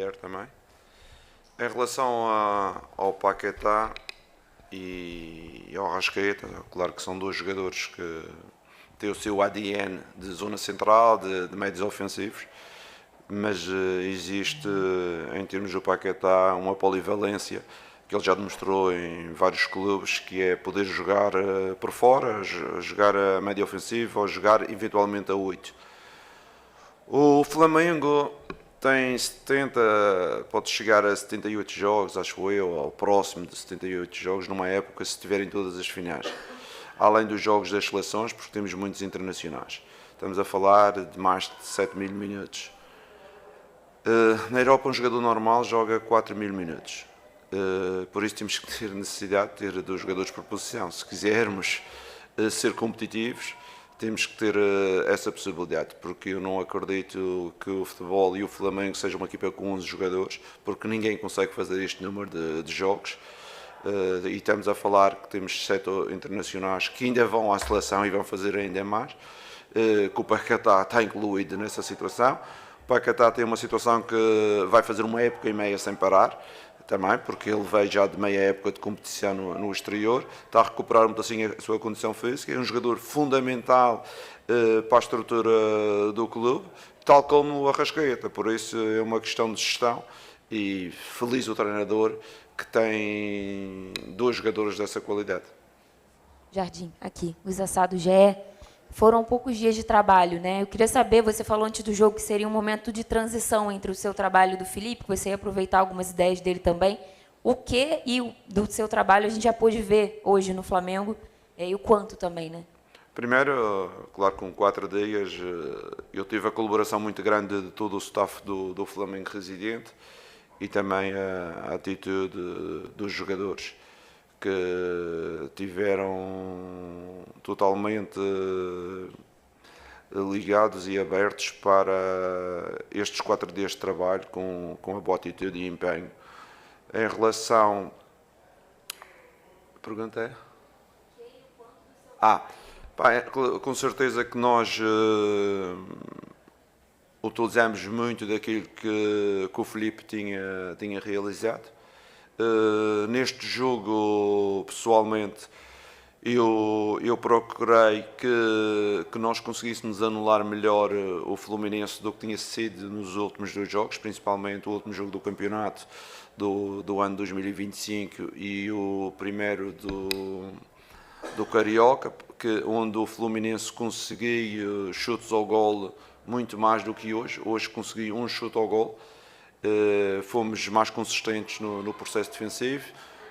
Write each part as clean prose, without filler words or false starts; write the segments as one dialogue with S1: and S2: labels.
S1: Javier também. Em relação ao Paquetá e ao Arrascaeta, claro que são dois jogadores que têm o seu ADN de zona central, de médios ofensivos, mas existe, em termos do Paquetá, uma polivalência que ele já demonstrou em vários clubes, que é poder jogar por fora, jogar a média ofensiva ou jogar eventualmente a 8. O Flamengo tem 70, pode chegar a 78 jogos, acho eu, ou próximo de 78 jogos numa época, se tiverem todas as finais. Além dos jogos das seleções, porque temos muitos internacionais. Estamos a falar de mais de 7.000 minutos. Na Europa, um jogador normal joga 4.000 minutos. Por isso temos que ter necessidade de ter 2 jogadores por posição. Se quisermos ser competitivos, temos que ter essa possibilidade, porque eu não acredito que o futebol e o Flamengo seja uma equipa com 11 jogadores, porque ninguém consegue fazer este número de jogos. E estamos a falar que temos 7 internacionais que ainda vão à seleção e vão fazer ainda mais, que o Paquetá está incluído nessa situação. O Paquetá tem uma situação que vai fazer uma época e meia sem parar, também, porque ele veio já de meia época de competição no exterior, está a recuperar um pouquinho a sua condição física, é um jogador fundamental para a estrutura do clube, tal como o Arrascaeta, por isso é uma questão de gestão e feliz o treinador que tem 2 jogadores dessa qualidade.
S2: Jardim, aqui, Luiz Assado, GE. Foram poucos dias de trabalho, né? Eu queria saber, você falou antes do jogo que seria um momento de transição entre o seu trabalho e do Felipe, que você ia aproveitar algumas ideias dele também. O que e do seu trabalho a gente já pôde ver hoje no Flamengo e o quanto também, né?
S1: Primeiro, claro, com 4 dias, eu tive a colaboração muito grande de todo o staff do Flamengo residente e também a atitude dos jogadores, que tiveram totalmente ligados e abertos para estes 4 dias de trabalho com a boa atitude e empenho. Em relação... A pergunta é? Com certeza que nós utilizamos muito daquilo que o Felipe tinha realizado. Neste jogo, pessoalmente, eu procurei que nós conseguíssemos anular melhor o Fluminense do que tinha sido nos últimos 2 jogos, principalmente o último jogo do campeonato do ano 2025 e o primeiro do Carioca, onde o Fluminense conseguiu chutes ao golo muito mais do que hoje. Hoje consegui um chute ao golo. Fomos mais consistentes no processo defensivo.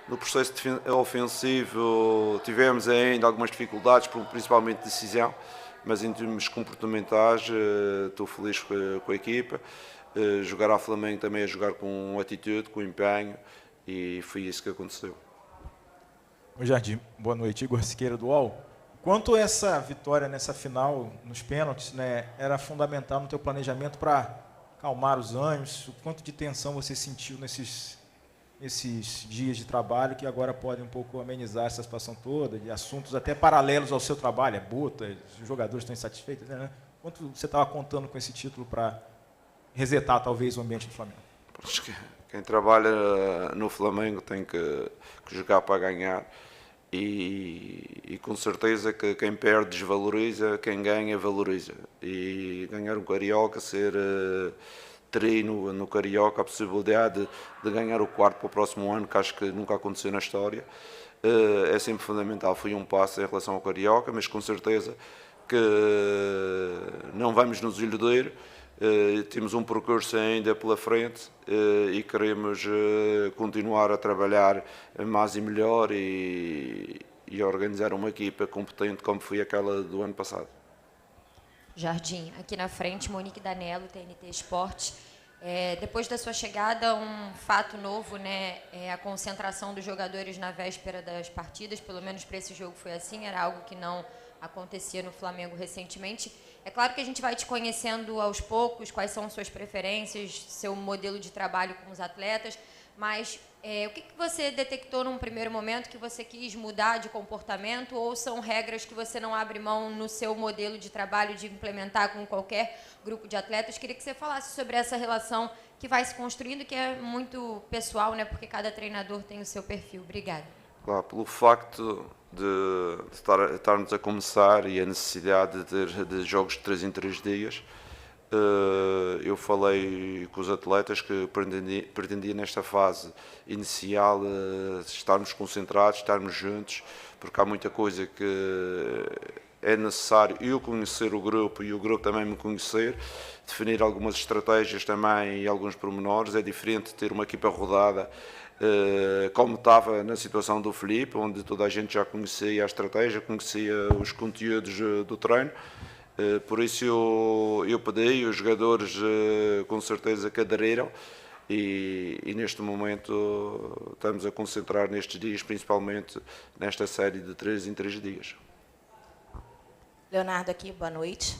S1: No processo ofensivo tivemos ainda algumas dificuldades, principalmente de decisão, mas em termos comportamentais estou feliz com a equipa. Jogar ao Flamengo também é jogar com atitude, com empenho, e foi isso que aconteceu.
S3: Oi, Jardim. Boa noite. Igor Siqueira, do UOL. Quanto essa vitória nessa final, nos pênaltis, né, era fundamental no teu planejamento para acalmar os ânimos? O quanto de tensão você sentiu nesses dias de trabalho que agora podem um pouco amenizar essa situação toda, de assuntos até paralelos ao seu trabalho, buta, os jogadores estão insatisfeitos, né? Quanto você estava contando com esse título para resetar, talvez, o ambiente do Flamengo?
S1: Quem trabalha no Flamengo tem que jogar para ganhar e com certeza que quem perde desvaloriza, quem ganha valoriza. E ganhar um Carioca, ser ter no Carioca a possibilidade de ganhar o 4º para o próximo ano, que acho que nunca aconteceu na história, é sempre fundamental. Foi um passo em relação ao Carioca, mas com certeza que não vamos nos iludir. Temos um percurso ainda pela frente e queremos continuar a trabalhar mais e melhor e organizar uma equipa competente como foi aquela do ano passado.
S4: Jardim, aqui na frente, Monique Danello, TNT Esportes. Depois da sua chegada, um fato novo, né? A concentração dos jogadores na véspera das partidas, pelo menos para esse jogo foi assim, era algo que não acontecia no Flamengo recentemente. É claro que a gente vai te conhecendo aos poucos, quais são suas preferências, seu modelo de trabalho com os atletas, mas o que você detectou num primeiro momento que você quis mudar de comportamento, ou são regras que você não abre mão no seu modelo de trabalho de implementar com qualquer grupo de atletas? Queria que você falasse sobre essa relação que vai se construindo, que é muito pessoal, né? Porque cada treinador tem o seu perfil. Obrigada.
S1: Claro, pelo facto de estarmos a começar e a necessidade de jogos de 3 em 3 dias, eu falei com os atletas que pretendia nesta fase inicial estarmos concentrados, estarmos juntos, porque há muita coisa que é necessário eu conhecer o grupo e o grupo também me conhecer, definir algumas estratégias também e alguns pormenores. É diferente ter uma equipa rodada como estava na situação do Filipe, onde toda a gente já conhecia a estratégia, conhecia os conteúdos do treino. Por isso eu pedi, os jogadores com certeza que aderiram e neste momento estamos a concentrar nestes dias, principalmente nesta série de 3 em 3 dias.
S5: Leonardo aqui, boa noite.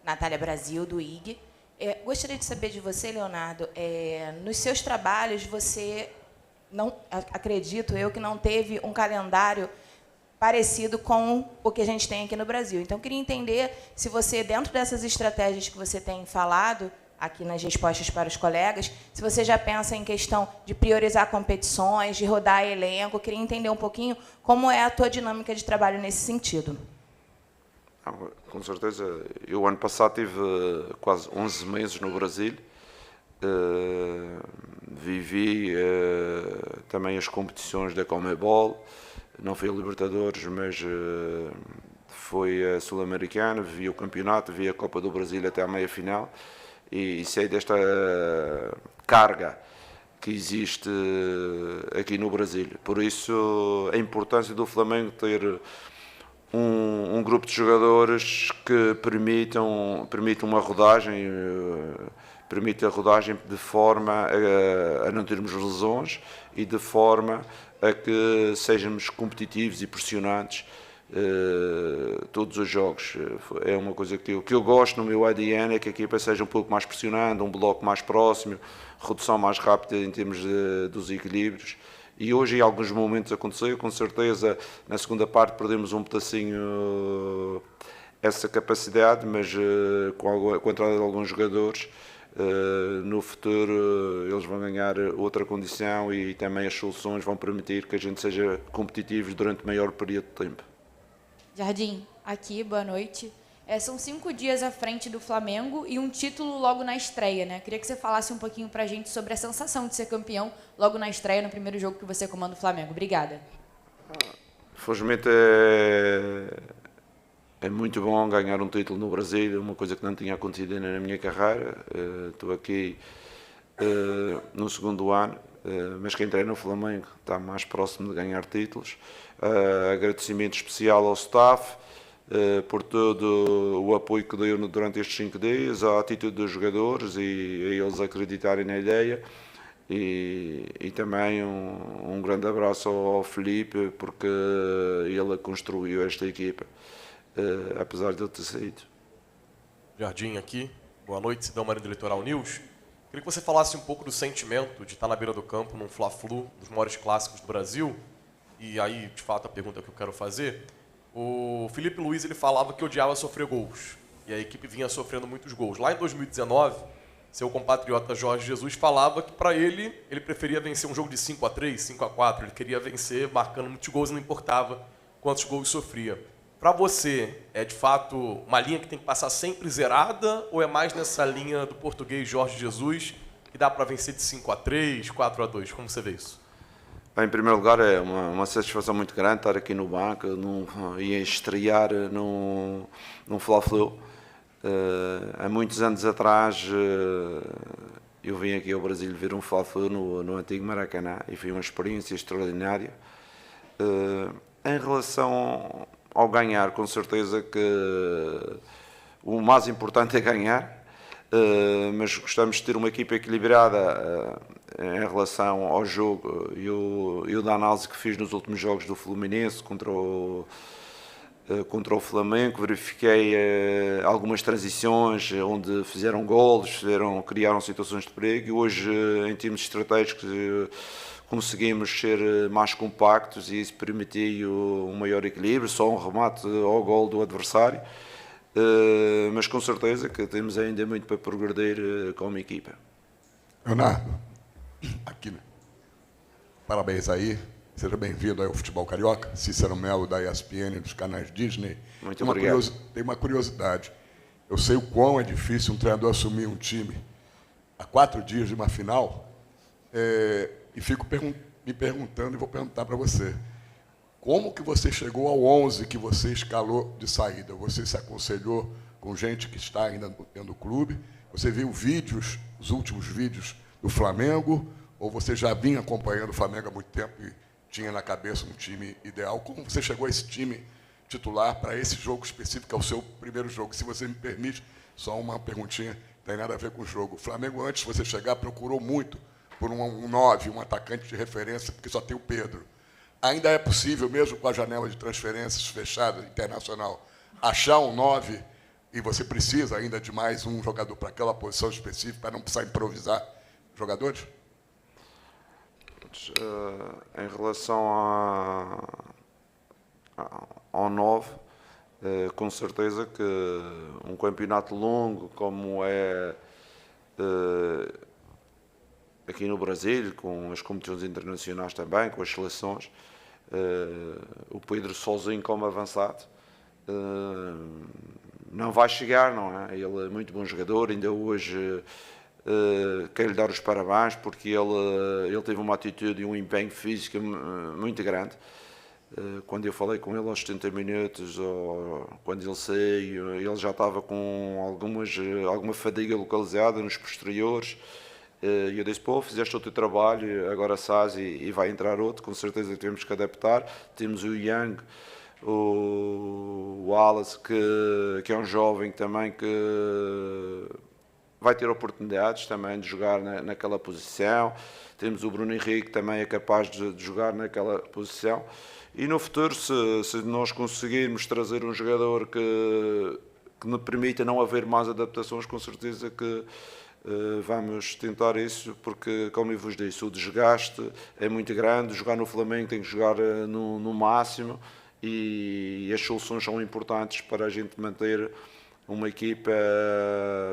S5: Natália Brasil, do IG. Gostaria de saber de você, Leonardo, nos seus trabalhos você, não, acredito eu, que não teve um calendário parecido com o que a gente tem aqui no Brasil. Então, eu queria entender se você, dentro dessas estratégias que você tem falado, aqui nas respostas para os colegas, se você já pensa em questão de priorizar competições, de rodar elenco. Eu queria entender um pouquinho como é a tua dinâmica de trabalho nesse sentido.
S1: Com certeza. Eu, ano passado, tive quase 11 meses no Brasil. Vivi também as competições da Conmebol. Não foi a Libertadores, mas foi a Sul-Americana. Vivi o campeonato, vi a Copa do Brasil até à meia-final. E sei desta carga que existe aqui no Brasil. Por isso, a importância do Flamengo ter um grupo de jogadores que permitam uma rodagem, permite a rodagem de forma a não termos lesões e de forma a que sejamos competitivos e pressionantes todos os jogos. É uma coisa que eu gosto no meu ADN, é que a equipa seja um pouco mais pressionante, um bloco mais próximo, redução mais rápida em termos dos equilíbrios. E hoje em alguns momentos aconteceu, com certeza na segunda parte perdemos um pedacinho essa capacidade, mas com a entrada de alguns jogadores no futuro eles vão ganhar outra condição e também as soluções vão permitir que a gente seja competitivos durante maior período de tempo.
S6: Jardim, aqui, boa noite. São 5 dias à frente do Flamengo e um título logo na estreia, né? Queria que você falasse um pouquinho pra gente sobre a sensação de ser campeão logo na estreia, no primeiro jogo que você comanda o Flamengo. Obrigada.
S1: Felizmente é muito bom ganhar um título no Brasil, uma coisa que não tinha acontecido ainda na minha carreira. Estou aqui no segundo ano, mas quem treina no Flamengo está mais próximo de ganhar títulos. Agradecimento especial ao staff por todo o apoio que deu durante estes 5 dias, a atitude dos jogadores e a eles acreditarem na ideia. E também um grande abraço ao Filipe, porque ele construiu esta equipa, apesar de ele ter saído.
S7: Jardim aqui, boa noite, Cidão Marinho do Litoral News. Queria que você falasse um pouco do sentimento de estar na beira do campo, num Fla-Flu, dos maiores clássicos do Brasil. E aí, de fato, a pergunta que eu quero fazer. O Filipe Luiz, ele falava que odiava sofrer gols. E a equipe vinha sofrendo muitos gols. Lá em 2019, seu compatriota Jorge Jesus falava que, para ele preferia vencer um jogo de 5-3, 5-4. Ele queria vencer marcando muitos gols, não importava quantos gols sofria. Para você, é de fato uma linha que tem que passar sempre zerada, ou é mais nessa linha do português Jorge Jesus, que dá para vencer de 5-3, 4-2? Como você vê isso?
S1: Bem, em primeiro lugar, é uma satisfação muito grande estar aqui no banco e estrear num Fla-Flu. Há muitos anos atrás, eu vim aqui ao Brasil ver um Fla-Flu no antigo Maracanã e foi uma experiência extraordinária. Em relação ao ganhar, com certeza que o mais importante é ganhar. Mas gostamos de ter uma equipa equilibrada em relação ao jogo. Eu da análise que fiz nos últimos jogos do Fluminense contra o contra o Flamengo, verifiquei algumas transições onde fizeram golos, criaram situações de perigo, e hoje, em termos estratégicos, conseguimos ser mais compactos e isso permitiu um maior equilíbrio, só um remate ao gol do adversário, mas com certeza que temos ainda muito para progredir como equipa.
S8: Leonardo, aqui, né? Parabéns aí, seja bem-vindo ao Futebol Carioca, Cícero Melo da ESPN, dos canais Disney.
S1: Muito obrigado.
S8: Tem uma curiosidade, eu sei o quão é difícil um treinador assumir um time a 4 dias de uma final, e fico me perguntando, e vou perguntar para você, como que você chegou ao 11 que você escalou de saída? Você se aconselhou com gente que está ainda dentro do clube? Você viu vídeos, os últimos vídeos do Flamengo? Ou você já vinha acompanhando o Flamengo há muito tempo e tinha na cabeça um time ideal? Como você chegou a esse time titular para esse jogo específico, que é o seu primeiro jogo? Se você me permite, só uma perguntinha, não tem nada a ver com o jogo. O Flamengo, antes de você chegar, procurou muito por um 9, um atacante de referência, porque só tem o Pedro. Ainda é possível, mesmo com a janela de transferências fechada, internacional, achar um 9 e você precisa ainda de mais um jogador para aquela posição específica, para não precisar improvisar jogadores?
S1: Em relação ao 9, com certeza que um campeonato longo como é aqui no Brasil, com as competições internacionais também, com as seleções, o Pedro sozinho como avançado não vai chegar, não é? Ele é muito bom jogador, ainda hoje quero-lhe dar os parabéns porque ele teve uma atitude e um empenho físico muito grande. Quando eu falei com ele aos 70 minutos, ou quando ele saiu, ele já estava com alguma fadiga localizada nos posteriores. E eu disse, pô, fizeste o teu trabalho, agora sais e vai entrar outro, com certeza que temos que adaptar. Temos o Young, o Wallace, que é um jovem também que vai ter oportunidades também de jogar naquela posição. Temos o Bruno Henrique, que também é capaz de jogar naquela posição. E no futuro, se nós conseguirmos trazer um jogador que nos permita não haver mais adaptações, com certeza que vamos tentar isso, porque, como eu vos disse, o desgaste é muito grande. Jogar no Flamengo tem que jogar no máximo e as soluções são importantes para a gente manter uma equipa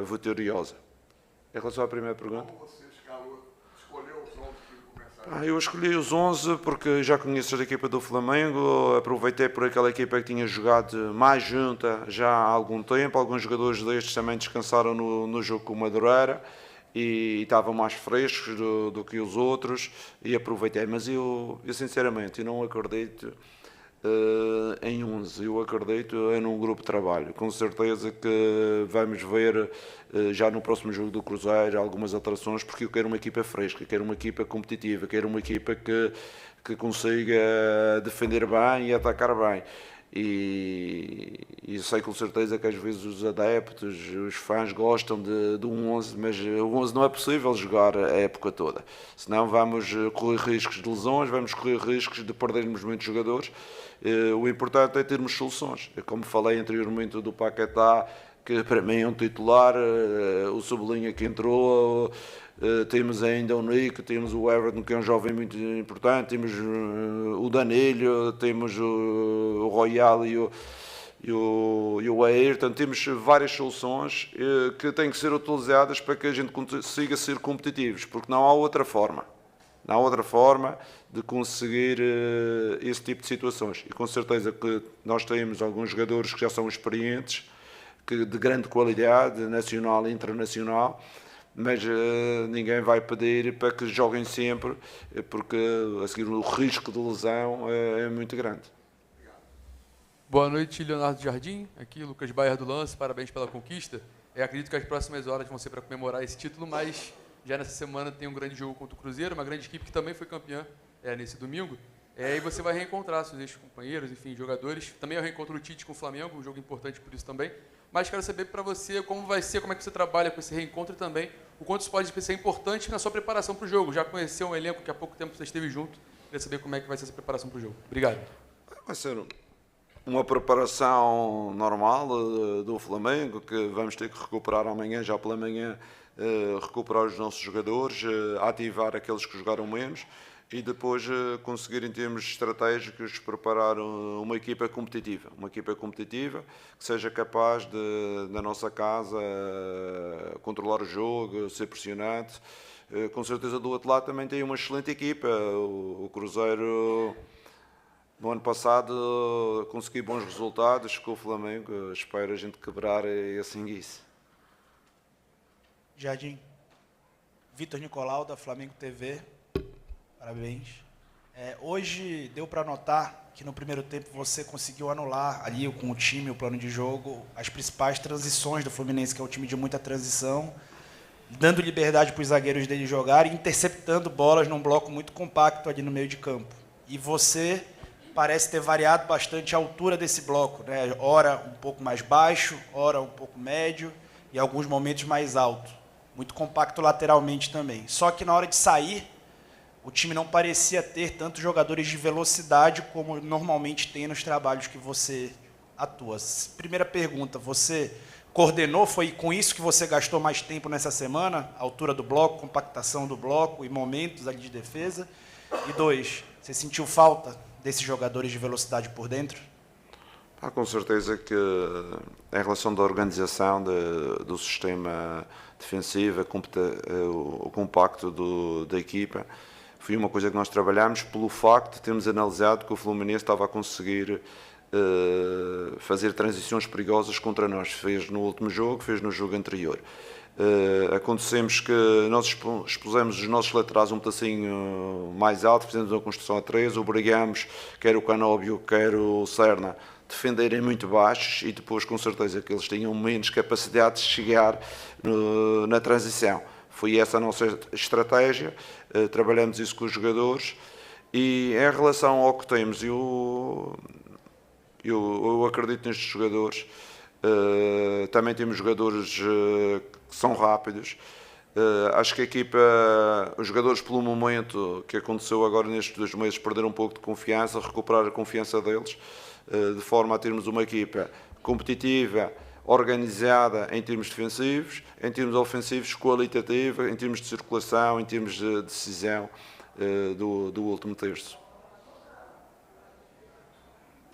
S1: vitoriosa. Em relação à primeira pergunta?
S8: Como você escolheu os 11 que começaram?
S1: Eu escolhi os 11 porque já conheço a equipa do Flamengo, aproveitei por aquela equipa que tinha jogado mais junta já há algum tempo. Alguns jogadores destes também descansaram no jogo com o Madureira e estavam mais frescos do que os outros e aproveitei. Mas eu sinceramente, eu não acredito em 11, eu acredito num grupo de trabalho. Com certeza que vamos ver já no próximo jogo do Cruzeiro algumas alterações, porque eu quero uma equipa fresca, quero uma equipa competitiva, quero uma equipa que consiga defender bem e atacar bem. E sei com certeza que às vezes os adeptos, os fãs gostam de um 11, mas o 11 não é possível jogar a época toda. Senão vamos correr riscos de lesões, vamos correr riscos de perdermos muitos jogadores. O importante é termos soluções. Como falei anteriormente do Paquetá, que para mim é um titular, o Cebolinha que entrou, temos ainda o Nico, temos o Everton, que é um jovem muito importante, temos o Danilo, temos o Royal e o Ayrton. Temos várias soluções que têm que ser utilizadas para que a gente consiga ser competitivos, porque não há outra forma. Não há outra forma de conseguir esse tipo de situações. E com certeza que nós temos alguns jogadores que já são experientes, de grande qualidade, nacional e internacional, mas ninguém vai pedir para que joguem sempre, porque a seguir o risco de lesão é muito grande.
S9: Boa noite, Leonardo Jardim. Aqui, Lucas Bayer do Lance. Parabéns pela conquista. Acredito que as próximas horas vão ser para comemorar esse título, mas já nessa semana tem um grande jogo contra o Cruzeiro, uma grande equipe que também foi campeã nesse domingo. E você vai reencontrar seus ex-companheiros, enfim, jogadores. Também eu reencontro o Tite com o Flamengo, um jogo importante por isso também. Mas quero saber para você como vai ser, como é que você trabalha com esse reencontro e também o quanto isso pode ser importante na sua preparação para o jogo. Já conheceu um elenco que há pouco tempo você esteve junto. Queria saber como é que vai ser essa preparação para o jogo. Obrigado.
S1: Vai ser uma preparação normal do Flamengo, que vamos ter que recuperar amanhã, já pela manhã, recuperar os nossos jogadores, ativar aqueles que jogaram menos e depois conseguir, em termos estratégicos, preparar uma equipa competitiva. Uma equipa competitiva que seja capaz de, na nossa casa, controlar o jogo, ser pressionante. Com certeza do outro lado também tem uma excelente equipa. O Cruzeiro, no ano passado, conseguiu bons resultados com o Flamengo. Espero a gente quebrar esse enguice.
S10: Jardim. Vitor Nicolau, da Flamengo TV. Parabéns. Hoje deu para notar que no primeiro tempo você conseguiu anular ali com o time, o plano de jogo, as principais transições do Fluminense, que é um time de muita transição, dando liberdade para os zagueiros dele jogarem, interceptando bolas num bloco muito compacto ali no meio de campo. E você parece ter variado bastante a altura desse bloco, né? Ora um pouco mais baixo, ora um pouco médio e em alguns momentos mais alto. Muito compacto lateralmente também. Só que na hora de sair, o time não parecia ter tantos jogadores de velocidade como normalmente tem nos trabalhos que você atua. Primeira pergunta, você coordenou, foi com isso que você gastou mais tempo nessa semana? Altura do bloco, compactação do bloco e momentos ali de defesa? E 2, você sentiu falta desses jogadores de velocidade por dentro?
S1: Com certeza que em relação da organização do sistema defensivo, o compacto da equipa, foi uma coisa que nós trabalhámos pelo facto de termos analisado que o Fluminense estava a conseguir fazer transições perigosas contra nós. Fez no último jogo, fez no jogo anterior. Acontecemos que nós expusemos os nossos laterais um pedacinho mais alto, fizemos uma construção a 3, obrigamos quer o Canóbio, quer o Serna defenderem muito baixos e depois com certeza que eles tinham menos capacidade de chegar na transição. Foi essa a nossa estratégia, trabalhamos isso com os jogadores e em relação ao que temos, eu acredito nestes jogadores, também temos jogadores que são rápidos, acho que a equipa, os jogadores pelo momento que aconteceu agora nestes 2 meses perderam um pouco de confiança, recuperar a confiança deles, de forma a termos uma equipa competitiva, organizada em termos defensivos, em termos ofensivos, qualitativa, em termos de circulação, em termos de decisão do último terço.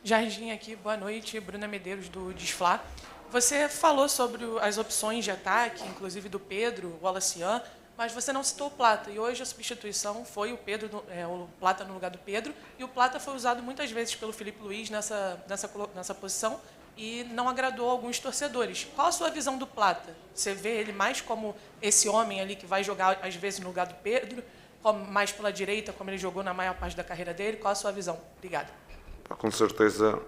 S11: Jardim aqui, boa noite, Bruna Medeiros do Desflá. Você falou sobre as opções de ataque, inclusive do Pedro, o Wallacian, mas você não citou o Plata. E hoje a substituição foi o Plata no lugar do Pedro, e o Plata foi usado muitas vezes pelo Filipe Luiz nessa posição e não agradou alguns torcedores. Qual a sua visão do Plata? Você vê ele mais como esse homem ali que vai jogar às vezes no lugar do Pedro, mais pela direita, como ele jogou na maior parte da carreira dele? Qual a sua visão? Obrigada.
S1: Com certeza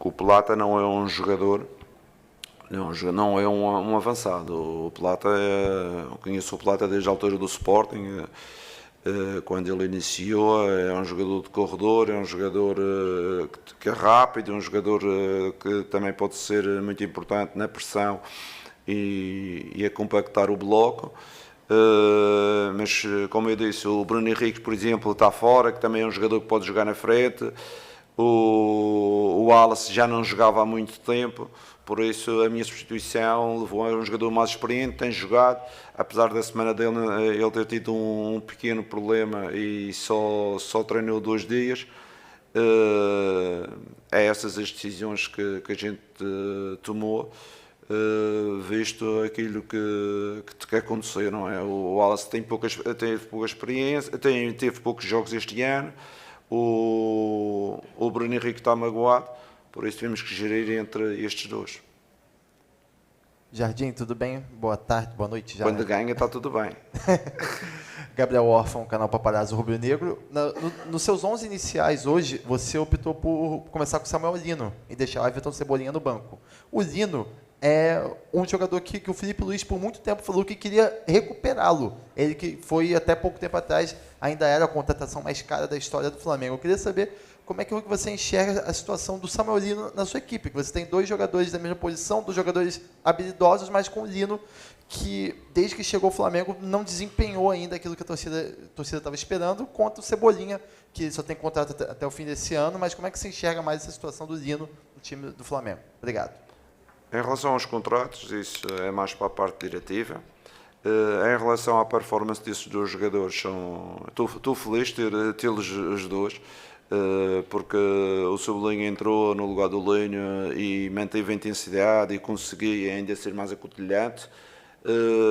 S1: que o Plata não é um jogador, não é um avançado. O Plata, eu conheço o Plata desde a altura do Sporting, quando ele iniciou, é um jogador de corredor, é um jogador que é rápido, é um jogador que também pode ser muito importante na pressão e a compactar o bloco. Mas, como eu disse, o Bruno Henrique, por exemplo, está fora, que também é um jogador que pode jogar na frente. O Wallace já não jogava há muito tempo, por isso a minha substituição levou a um jogador mais experiente, tem jogado, apesar da semana dele ele ter tido um pequeno problema e só treinou 2 dias. É essas as decisões que a gente tomou, visto aquilo que aconteceu, não é? O Wallace teve pouca experiência, teve poucos jogos este ano. O Bruno Henrique está magoado, por isso temos que gerir entre estes 2.
S12: Jardim, tudo bem? Boa tarde, boa noite. Já,
S1: quando ganha, está tudo bem.
S12: Gabriel Órfão, canal Paparazzo Rubro Negro. Nos seus 11 iniciais hoje, você optou por começar com o Samuel Lino e deixar o Everton Cebolinha no banco. O Lino é um jogador que o Filipe Luiz, por muito tempo, falou que queria recuperá-lo. Ele que foi, até pouco tempo atrás, ainda era a contratação mais cara da história do Flamengo. Eu queria saber como é que você enxerga a situação do Samuel Lino na sua equipe, que você tem 2 jogadores da mesma posição, 2 jogadores habilidosos, mas com o Lino, que, desde que chegou o Flamengo, não desempenhou ainda aquilo que a torcida estava esperando, contra o Cebolinha, que só tem contrato até o fim desse ano. Mas como é que você enxerga mais essa situação do Lino no time do Flamengo? Obrigado.
S1: Em relação aos contratos, isso é mais para a parte diretiva. Em relação à performance desses dois jogadores, estou feliz de tê-los os dois, porque o Cebolinha entrou no lugar do Linho e manteve a intensidade e conseguia ainda ser mais acutilhante.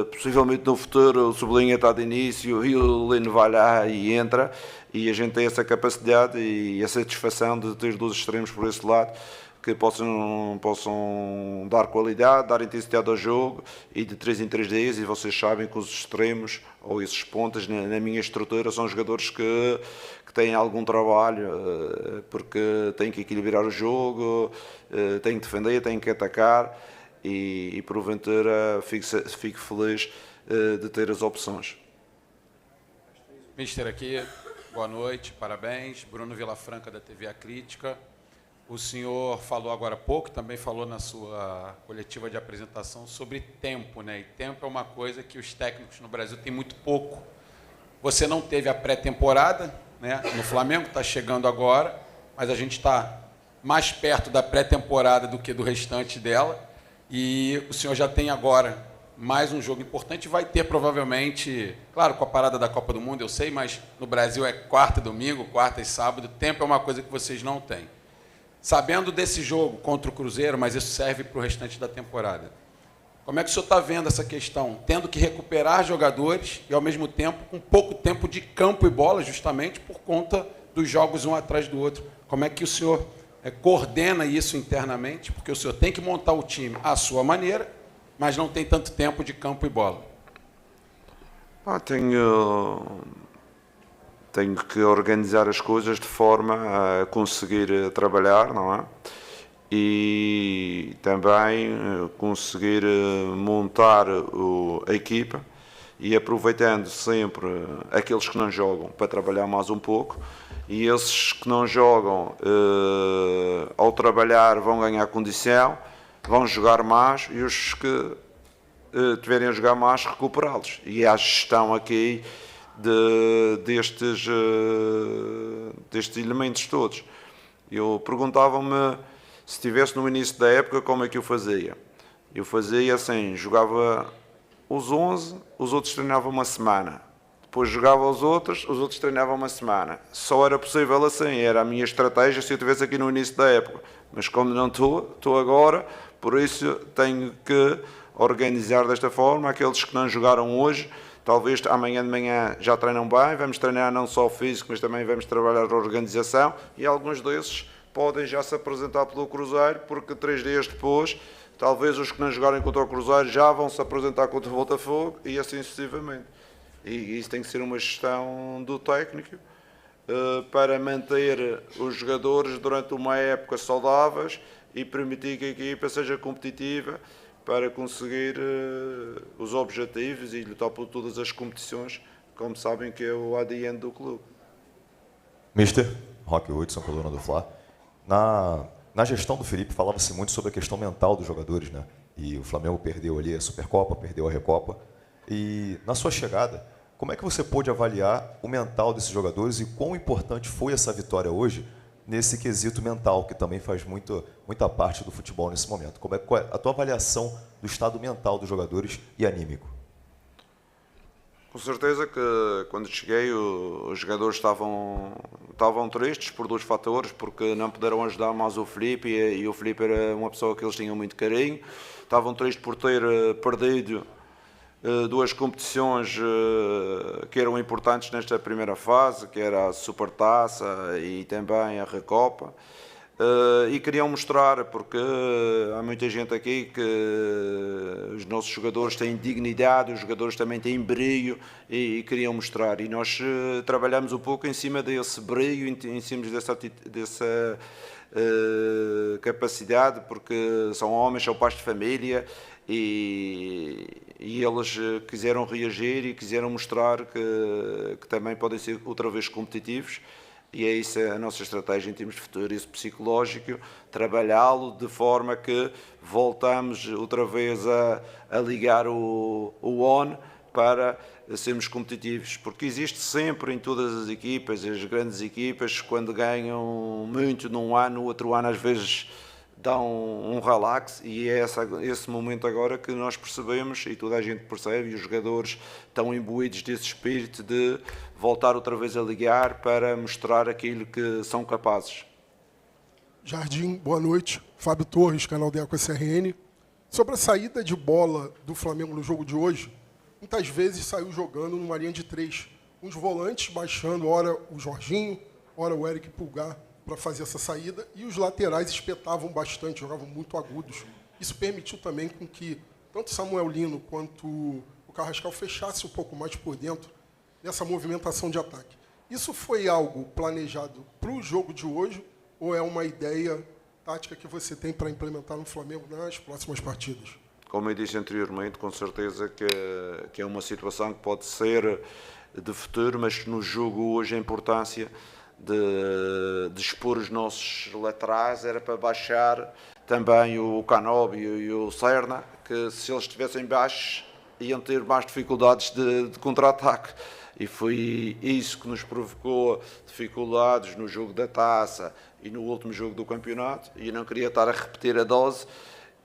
S1: Possivelmente no futuro o Cebolinha está de início e o Lino vai lá e entra, e a gente tem essa capacidade e a satisfação de ter dois extremos por esse lado que possam dar qualidade, dar intensidade ao jogo, e de 3 em 3 dias. E vocês sabem que os extremos ou esses pontas na minha estrutura são jogadores que têm algum trabalho, porque têm que equilibrar o jogo, têm que defender, têm que atacar, e porventura fico feliz de ter as opções.
S13: Mister aqui, boa noite, parabéns. Bruno Vilafranca, da TV A Crítica. O senhor falou agora há pouco, também falou na sua coletiva de apresentação sobre tempo, né? E tempo é uma coisa que os técnicos no Brasil têm muito pouco. Você não teve a pré-temporada, né? No Flamengo, está chegando agora, mas a gente está mais perto da pré-temporada do que do restante dela. E o senhor já tem agora mais um jogo importante, vai ter provavelmente, claro, com a parada da Copa do Mundo, eu sei, mas no Brasil é quarta e domingo, quarta e sábado. Tempo é uma coisa que vocês não têm. Sabendo desse jogo contra o Cruzeiro, mas isso serve para o restante da temporada, como é que o senhor está vendo essa questão? Tendo que recuperar jogadores e, ao mesmo tempo, com pouco tempo de campo e bola, justamente por conta dos jogos um atrás do outro. Como é que o senhor coordena isso internamente? Porque o senhor tem que montar o time à sua maneira, mas não tem tanto tempo de campo e bola.
S1: Tenho que organizar as coisas de forma a conseguir trabalhar, não é? E também conseguir montar a equipa, e aproveitando sempre aqueles que não jogam para trabalhar mais um pouco, e esses que não jogam, ao trabalhar, vão ganhar condição, vão jogar mais, e os que tiverem a jogar mais, recuperá-los. E há gestão aqui destes elementos todos. Eu perguntava-me, se estivesse no início da época, como é que eu fazia? Eu fazia assim, jogava os 11, os outros treinavam uma semana. Depois jogava os outros treinavam uma semana. Só era possível assim, era a minha estratégia se eu estivesse aqui no início da época. Mas como não estou agora, por isso tenho que organizar desta forma. Aqueles que não jogaram hoje, talvez amanhã de manhã já treinam bem, vamos treinar não só o físico, mas também vamos trabalhar a organização, e alguns desses podem já se apresentar pelo Cruzeiro, porque 3 dias depois, talvez os que não jogarem contra o Cruzeiro já vão se apresentar contra o Botafogo, e assim sucessivamente. E isso tem que ser uma gestão do técnico, para manter os jogadores durante uma época saudáveis e permitir que a equipa seja competitiva, para conseguir os objetivos e lutar por todas as competições, como sabem que é o ADN do clube.
S14: Mister, Roque Hudson, coluna do Fla. Na gestão do Felipe, falava-se muito sobre a questão mental dos jogadores, né? E o Flamengo perdeu ali a Supercopa, perdeu a Recopa. E na sua chegada, como é que você pôde avaliar o mental desses jogadores e quão importante foi essa vitória hoje nesse quesito mental, que também faz muita parte do futebol nesse momento? Qual é a tua avaliação do estado mental dos jogadores e anímico?
S1: Com certeza que quando cheguei os jogadores estavam tristes por 2 fatores, porque não puderam ajudar mais o Felipe, e o Felipe era uma pessoa que eles tinham muito carinho. Estavam tristes por ter perdido 2 competições que eram importantes nesta primeira fase, que era a Supertaça e também a Recopa, e queriam mostrar, porque há muita gente aqui que os nossos jogadores têm dignidade, os jogadores também têm brilho, e queriam mostrar, e nós trabalhamos um pouco em cima desse brilho, em cima dessa capacidade, porque são homens, são pais de família, e eles quiseram reagir e quiseram mostrar que também podem ser outra vez competitivos, E é isso a nossa estratégia em termos de futuro, isso psicológico, trabalhá-lo de forma que voltamos outra vez a ligar o on para sermos competitivos, porque existe sempre em todas as equipas, as grandes equipas, quando ganham muito num ano, no outro ano às vezes dá um relax, e é esse momento agora que nós percebemos, e toda a gente percebe, e os jogadores estão imbuídos desse espírito de voltar outra vez a ligar para mostrar aquilo que são capazes.
S15: Jardim, boa noite. Fábio Torres, canal Deco SRN. Sobre a saída de bola do Flamengo no jogo de hoje, muitas vezes saiu jogando numa linha de 3. Uns volantes baixando, ora o Jorginho, ora o Eric Pulgar, para fazer essa saída, e os laterais espetavam bastante, jogavam muito agudos. Isso permitiu também com que tanto Samuel Lino quanto o Carrascal fechasse um pouco mais por dentro nessa movimentação de ataque. Isso foi algo planejado para o jogo de hoje, ou é uma ideia tática que você tem para implementar no Flamengo nas próximas partidas?
S1: Como eu disse anteriormente, com certeza que é uma situação que pode ser de futuro, mas no jogo hoje a importância de expor os nossos laterais era para baixar também o Canóbio e o Serna, que se eles estivessem baixos iam ter mais dificuldades de contra-ataque. E foi isso que nos provocou dificuldades no jogo da Taça e no último jogo do campeonato, e eu não queria estar a repetir a dose,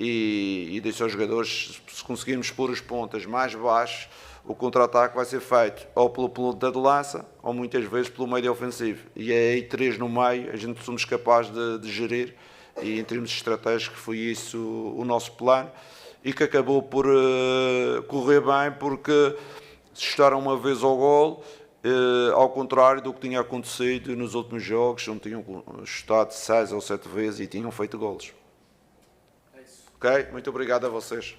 S1: e disse aos jogadores, se conseguirmos pôr os pontas mais baixos, o contra-ataque vai ser feito ou pelo ponta de lança ou muitas vezes pelo meio ofensivo. E é aí 3 no meio, a gente somos capazes de gerir, e em termos estratégicos foi isso o nosso plano, e que acabou por correr bem, porque chegaram uma vez ao golo, ao contrário do que tinha acontecido nos últimos jogos, onde tinham chutado 6 ou 7 vezes e tinham feito golos. Ok? Muito obrigado a vocês.